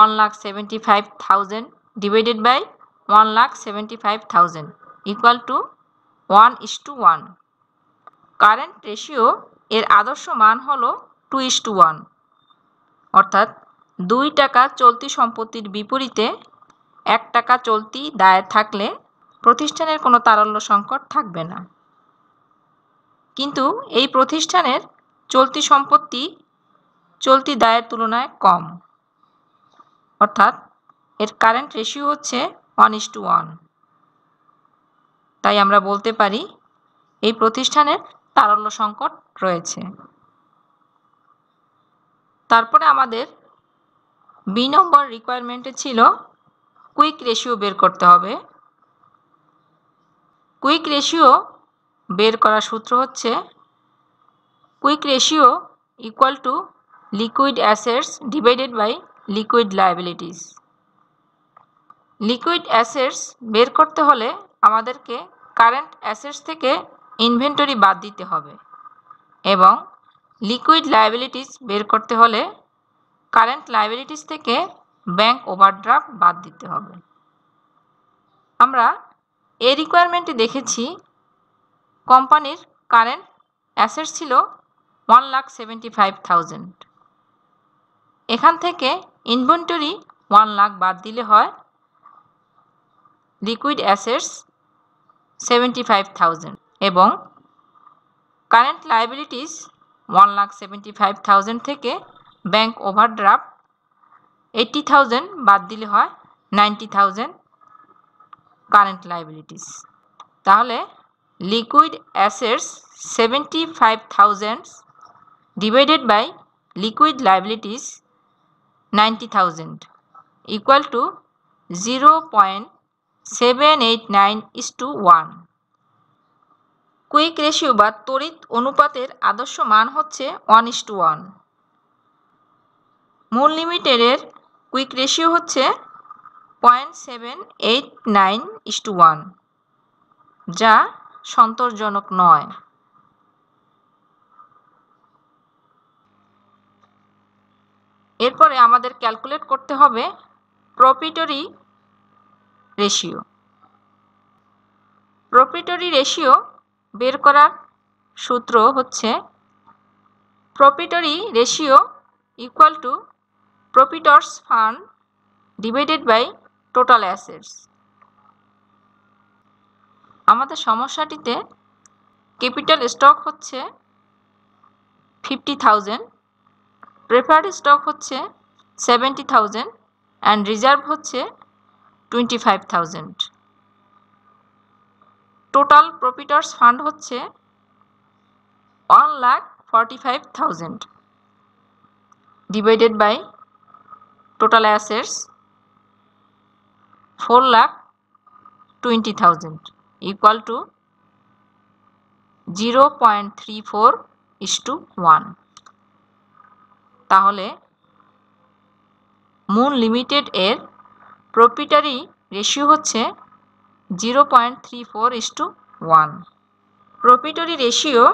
1,75,000 divided by 1,75,000 equal to 1:1। Current ratio এর আদর্শ মান হলো 2:1, অর্থাৎ 2 টাকা চলতি সম্পত্তির বিপরীতে 1 টাকা চলতি দায় থাকলে প্রতিষ্ঠানের কোনো তারল্য সংকট থাকবে না। কিন্তু এই প্রতিষ্ঠানের চলতি সম্পত্তি চলতি দায়ের তুলনায় কম, অর্থাৎ এর কারেন্ট রেশিও হচ্ছে 1:1। তাই আমরা বলতে পারি এই প্রতিষ্ঠানের তারল্য সংকট রয়েছে। তারপরে আমাদের বি নম্বর রিকোয়ারমেন্টে ছিল কুইক রেশিও বের করতে হবে। কুইক রেশিও বের করার সূত্র হচ্ছে quick ratio equal to liquid assets divided by liquid liabilities. Liquid assets বের করতে হলে আমাদেরকে কারেন্ট অ্যাসেটস থেকে ইনভেন্টরি বাদ দিতে হবে এবং লিকুইড লায়াবিলিটিস বের করতে হলে কারেন্ট লায়াবিলিটিস থেকে ব্যাংক ওভারড্রাফট বাদ দিতে হবে। আমরা এই রিকোয়ারমেন্টে দেখেছি কোম্পানির কারেন্ট অ্যাসেটস ছিল 1,75,000। এখান থেকে ইনভেন্টরি 1 লাখ বাদ দিলে হয় লিকুইড অ্যাসেটস 75,000 এবং কারেন্ট লায়াবিলিটিস 1,75,000 থেকে ব্যাংক ওভারড্রাফট 80,000 বাদ দিলে হয় 90,000 কারেন্ট লায়াবিলিটিস। তাহলে liquid assets 75,000 divided by liquid liabilities 90,000 equal to 0.789:1। Quick ratio বা তড়িৎ অনুপাতের আদর্শ মান হচ্ছে 1:1। মূল লিমিটেডের কুইক রেশিও হচ্ছে 0.789:1, যা সন্তোষজনক নয়। এরপরে আমাদের ক্যালকুলেট করতে হবে প্রফিটরি রেশিও। প্রফিটরি রেশিও বের করার সূত্র হচ্ছে proprietary ratio equal to proprietors fund divided by total assets. আমাদের সমস্যাটিতে ক্যাপিটাল স্টক হচ্ছে 50,000, প্রেফার্ড স্টক হচ্ছে 70,000 অ্যান্ড রিজার্ভ হচ্ছে 25,000। টোটাল প্রফিটরস ফান্ড হচ্ছে 1,45,000 divided by total assets 4,20,000 equal to 0.34:1। তাহলে মুন লিমিটেড এর প্রফিটরি রেশিও হচ্ছে 0.34:1। প্রফিটরি রেশিও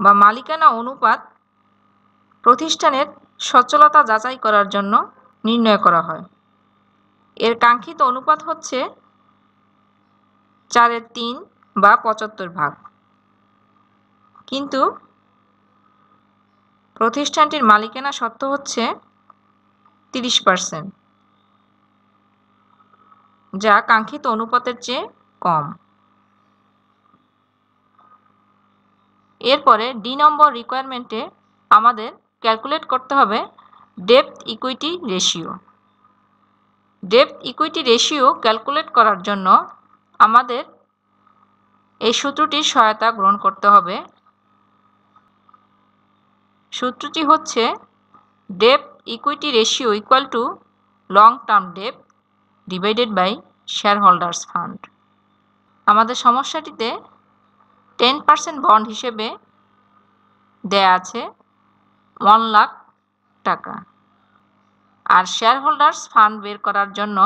বা মালিকানা অনুপাত প্রতিষ্ঠানের সচলতা যাচাই করার জন্য নির্ণয় করা হয়। এর কাঙ্ক্ষিত অনুপাত হচ্ছে 4/3 বা 75 ভাগ। কিন্তু প্রতিষ্ঠানটির মালিকানা সত্ত্ব হচ্ছে 30%, যা কাঙ্ক্ষিত অনুপাতের চেয়ে কম। এরপরে ডি নম্বর রিকোয়ারমেন্টে আমাদের ক্যালকুলেট করতে হবে ডেপ্ট equity ratio. ডেপ্ট equity ratio calculate করার জন্য আমাদের এই সূত্রটির সহায়তা গ্রহণ করতে হবে। সূত্রটি হচ্ছে ডেপ্ট equity ratio equal two long term ডেপ্ট divided by share holders fund. আমাদের সমস্যাটিতে 10% বন্ড হিসেবে দেয়া আছে 1 লাখ টাকা, আর শেয়ার হোল্ডার্স ফান্ড বের করার জন্য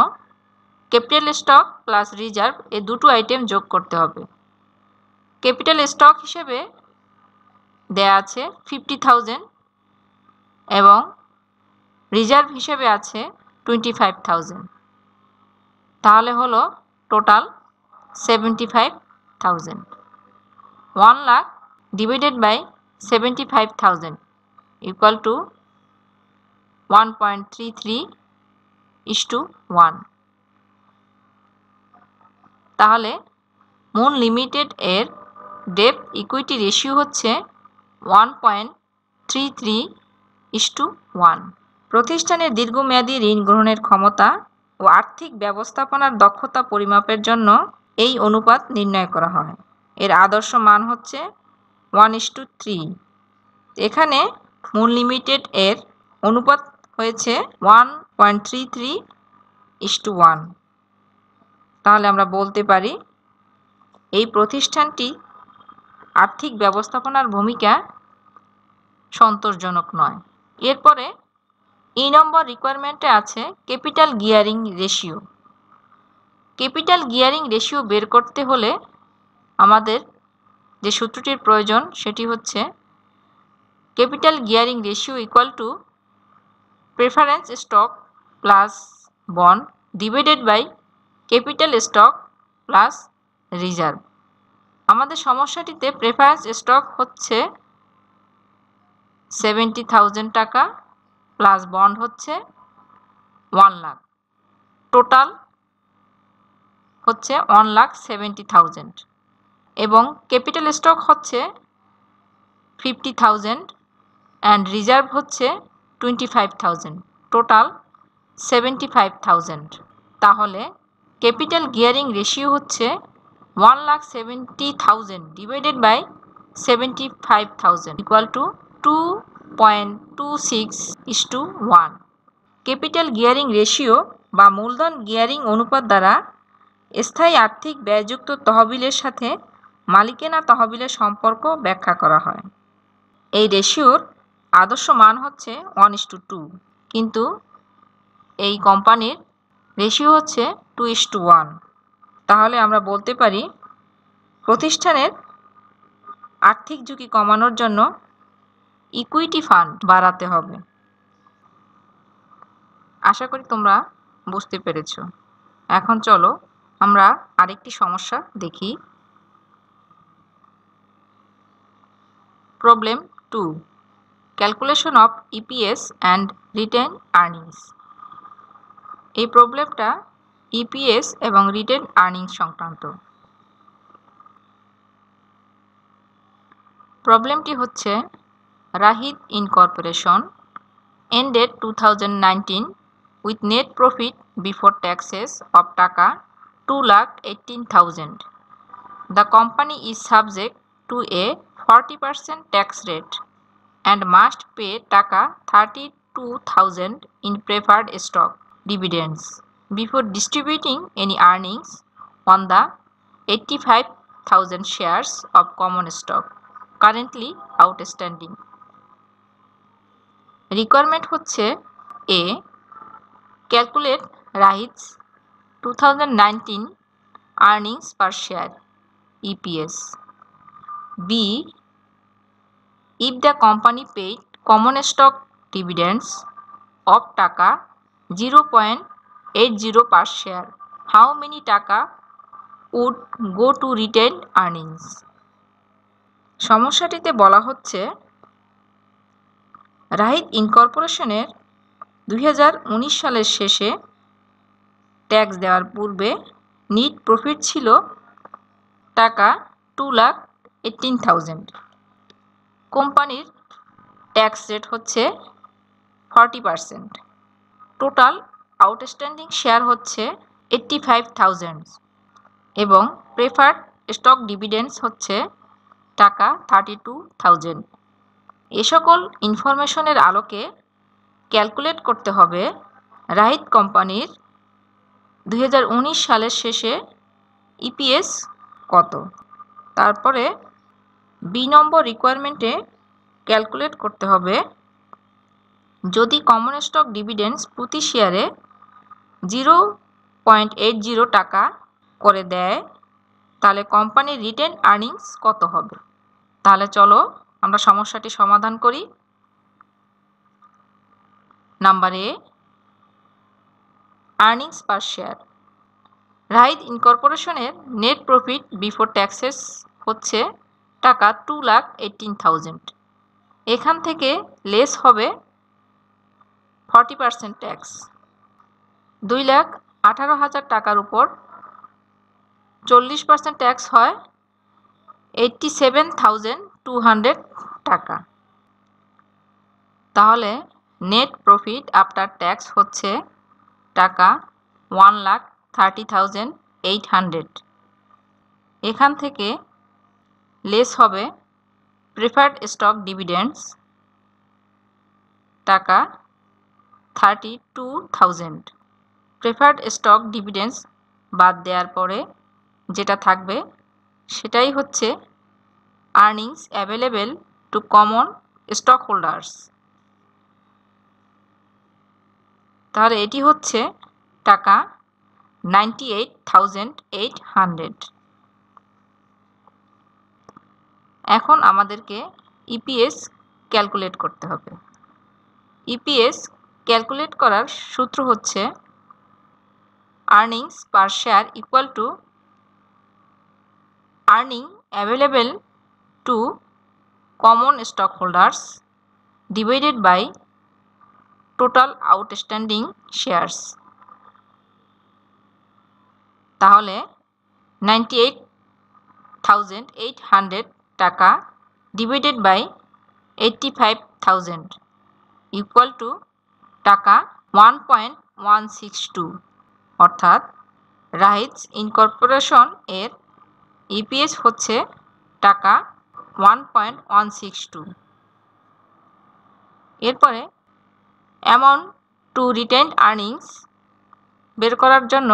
ক্যাপিটাল স্টক প্লাস রিজার্ভ এই দুটো আইটেম যোগ করতে হবে। ক্যাপিটাল স্টক হিসেবে দেয়া আছে 50,000 এবং রিজার্ভ হিসেবে আছে 25,000, তাহলে হলো total 75,000। 1 lakh divided by 75,000 equal to 1.33:1। তাহলে মুন লিমিটেড এর ডেট ইকুইটি রেশিও হচ্ছে 1.33:1। প্রতিষ্ঠানের দীর্ঘমেয়াদী ঋণ গ্রহণের ক্ষমতা ও আর্থিক ব্যবস্থাপনার দক্ষতা পরিমাপের জন্য এই অনুপাত নির্ণয় করা হয়। এর আদর্শ মান হচ্ছে 1:3। এখানে মুন লিমিটেড এর অনুপাত হয়েছে 1.33:1। তাহলে আমরা বলতে পারি এই প্রতিষ্ঠানটি আর্থিক ব্যবস্থাপনার ভূমিকা সন্তোষজনক নয়। এরপরে এই নম্বর রিকোয়ারমেন্টে আছে capital gearing ratio. Capital gearing ratio বের করতে হলে আমাদের যে সূত্রটির প্রয়োজন সেটি হচ্ছে capital gearing ratio equal to preference stock plus bond divided by capital stock plus reserve. আমাদের সমস্যাটিতে প্রেফারেন্স স্টক হচ্ছে 70,000 টাকা প্লাস বন্ড হচ্ছে 1 লাখ, টোটাল হচ্ছে 1,70,000 এবং ক্যাপিটাল স্টক হচ্ছে 50,000 অ্যান্ড রিজার্ভ হচ্ছে 25,000, টোটাল 75,000। তাহলে ক্যাপিটাল গিয়ারিং রেশিও হচ্ছে 1,70,000 divided by 75,000 equal to 2.26:1। Capital gearing ratio বা মূলধন গিয়ারিং অনুপাত দ্বারা স্থায়ী আর্থিক ব্যয়যুক্ত তহবিলের সাথে মালিকানা তহবিলের সম্পর্ক ব্যাখ্যা করা হয়। এই রেশিওর আদর্শ মান হচ্ছে 1:2, কিন্তু এই কোম্পানির রেশিও হচ্ছে 2:1। তাহলে আমরা বলতে পারি প্রতিষ্ঠানের আর্থিক ঝুঁকি কমানোর জন্য ইকুইটি ফান্ড বাড়াতে হবে। আশা করি তোমরা বুঝতে পেরেছো। এখন চলো আমরা আরেকটি সমস্যা দেখি। Problem 2, calculation of EPS and written earnings. এই প্রবলেমটা ইপিএস এবং রিটেন আর্নিংস সংক্রান্ত। প্রবলেমটি হচ্ছে Rahid incorporation ended 2019 with net profit before taxes of টাকা 2,18,000. The company is subject to a 40% tax rate and must pay টাকা 32,000 in preferred stock dividends before distributing any earnings on the 85,000 shares of common stock currently outstanding. Requirement হচ্ছে এ, calculate রাহিদস 2019 earnings per share EPS. B, if the company paid common stock dividends of টাকা 0.80 per share, how many টাকা would go to retained earnings? সমস্যাটিতে বলা হচ্ছে রাহিদ ইনকর্পোরেশনের 2019 সালের শেষে tax দেওয়ার পূর্বে নিট প্রফিট ছিল টাকা 2,18,000। কোম্পানির ট্যাক্স রেট হচ্ছে 40%। টোটাল আউটস্ট্যান্ডিং শেয়ার হচ্ছে 85,000 এবং প্রেফার্ড স্টক ডিভিডেন্ডস হচ্ছে টাকা 32,000। এ সকল ইনফরমেশনের আলোকে ক্যালকুলেট করতে হবে রাহিদ কোম্পানির 2019 সালের শেষে ইপিএস কত। তারপরে বি নম্বর রিকোয়ারমেন্টে ক্যালকুলেট করতে হবে যদি কমন স্টক ডিভিডেন্ডস প্রতি শেয়ারে 0.80 টাকা করে দেয় তাহলে কোম্পানির রিটেন আর্নিংস কত হবে। তাহলে চলো আমরা সমস্যাটি সমাধান করি। Number A, earnings per share. Rahit ইনকর্পোরেশনের নেট প্রফিট বিফোর ট্যাক্সেস হচ্ছে টাকা 2,18,000। এখান থেকে লেস হবে 40% ট্যাক্স। 2,18,000 টাকার উপর 40% ট্যাক্স হয় 87,200 টাকা। তাহলে নেট প্রফিট আফটার ট্যাক্স হচ্ছে টাকা 1,30,800। এখান থেকে লেস হবে প্রেফার্ড স্টক ডিভিডেন্ডস টাকা 32,000। প্রেফার্ড স্টক ডিভিডেন্ডস বাদ দেওয়ার পরে যেটা থাকবে সেটাই হচ্ছে earnings available to common stock holders. তাহলে এটি হচ্ছে টাকা 98,800। এখন আমাদেরকে ইপিএস ক্যালকুলেট করতে হবে। ইপিএস ক্যালকুলেট করার সূত্র হচ্ছে earnings per share equal to earning available to common stock holders divided by total outstanding shares. তাহলে 98,800 টাকা ডিভাইডেড বাই 85,000 ইকুয়াল টু টাকা 1.162। অর্থাৎ রাহিতস ইনকর্পোরেশন এর ইপিএস হচ্ছে টাকা 1.162। এরপরে অ্যামাউন্ট টু রিটেইনড আর্নিংস বের করার জন্য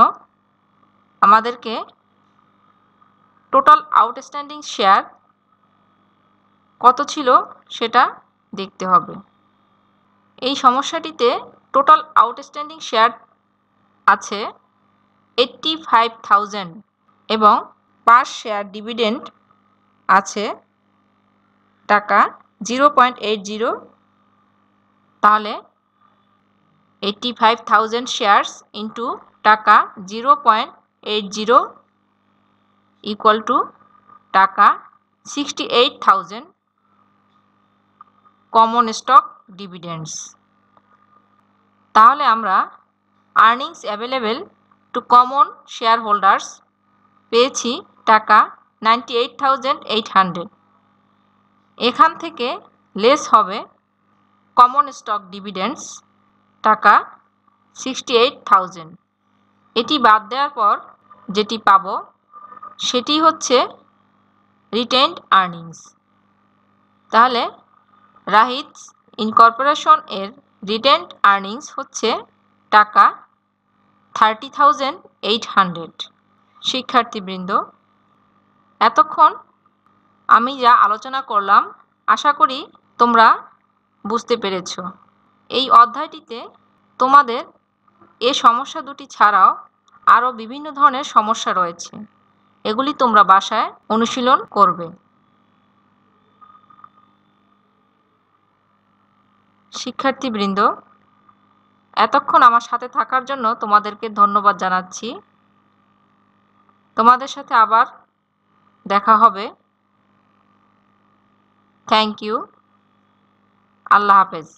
আমাদেরকে টোটাল আউটস্ট্যান্ডিং শেয়ার কত ছিল সেটা দেখতে হবে। এই সমস্যাটিতে টোটাল আউটস্ট্যান্ডিং শেয়ার আছে 85,000 এবং পার শেয়ার ডিভিডেন্ড আছে টাকা 0.80। তাহলে 85,000 শেয়ার্স ইন্টু টাকা 0.80 ইকুয়াল টু টাকা 68,000 কমন স্টক ডিভিডেন্ডস। তাহলে আমরা earnings available to common share holders পেয়েছি টাকা 98,800। এখান থেকে লেস হবে কমন স্টক ডিভিডেন্ডস টাকা 68,000। এটি বাদ দেওয়ার পর যেটি পাবো সেটি হচ্ছে রিটেইনড আর্নিংস। তাহলে রাহিতস ইনকর্পোরেশন এর রিটেইনড আর্নিংস হচ্ছে টাকা 30,800। শিক্ষার্থীবৃন্দ, এতক্ষণ আমি যা আলোচনা করলাম আশা করি তোমরা বুঝতে পেরেছ। এই অধ্যায়টিতে তোমাদের এ সমস্যা দুটি ছাড়াও আরও বিভিন্ন ধরনের সমস্যা রয়েছে, এগুলি তোমরা বাসায় অনুশীলন করবে। শিক্ষার্থীবৃন্দ, এতক্ষণ আমার সাথে থাকার জন্য তোমাদেরকে ধন্যবাদ জানাচ্ছি। তোমাদের সাথে আবার দেখা হবে। Thank you. আল্লাহ হাফেজ।